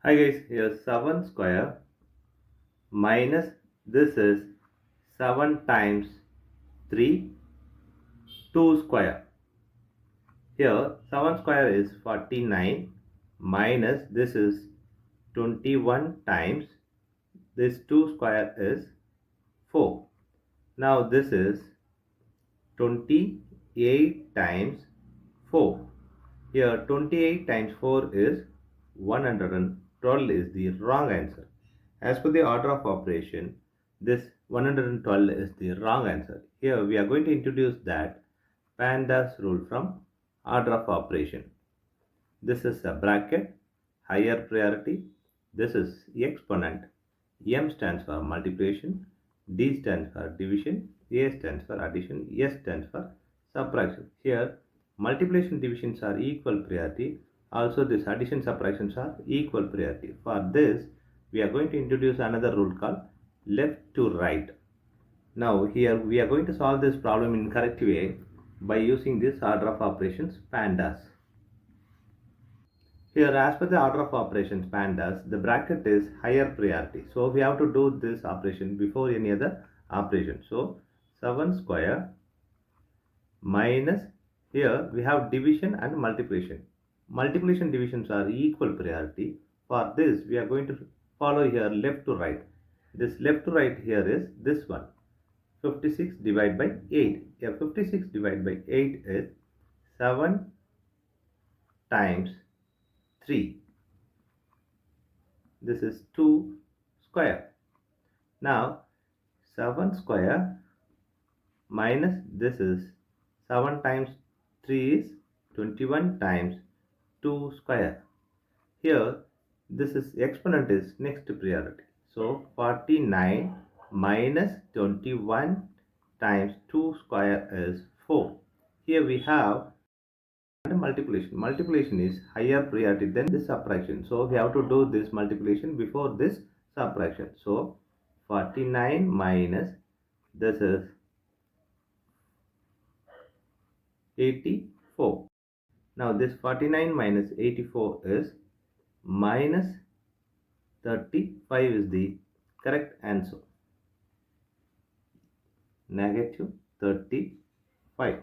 Hi guys, here 7 square minus this is 7 times 3, 2 square. Here 7 square is 49 minus this is 21 times this 2 square is 4. Now this is 28 times 4. Here 28 times 4 is 112 is the wrong answer. As per the order of operation, this 112 is the wrong answer. Here we are going to introduce that PEMDAS rule from order of operation. This is a bracket, higher priority. This is exponent. M stands for multiplication, D stands for division, A stands for addition, S stands for subtraction. Here multiplication divisions are equal priority. Also this addition subtractions are equal priority. For this we are going to introduce another rule called left to right. Now here we are going to solve this problem in correct way by using this order of operations PEMDAS. Here, as per the order of operations PEMDAS, the bracket is higher priority. So we have to do this operation before any other operation. So 7 square minus, here we have division and multiplication. Multiplication divisions are equal priority. For this, we are going to follow here left to right. This left to right here is this one. 56 divided by 8. Here 56 divided by 8 is 7 times 3. This is 2 square. Now 7 square minus this is 7 times 3 is 21 times 2 square. Here this is exponent is next priority. So 49 minus 21 times 2 square is 4. Here we have multiplication. Multiplication is higher priority than this subtraction. So we have to do this multiplication before this subtraction. So 49 minus this is 84. Now this 49 minus 84 is minus 35 is the correct answer. Negative 35.